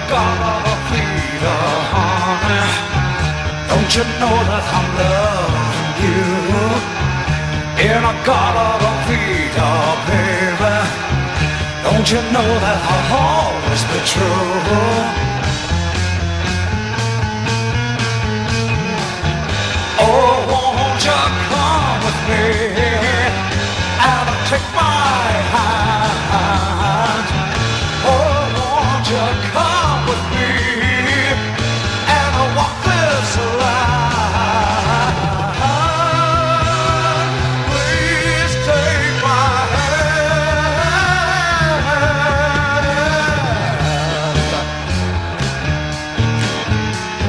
got all the freedom, honey. Don't you know that I'm loving you? And I got all the freedom, baby. Don't you know that I'll always be true? Oh,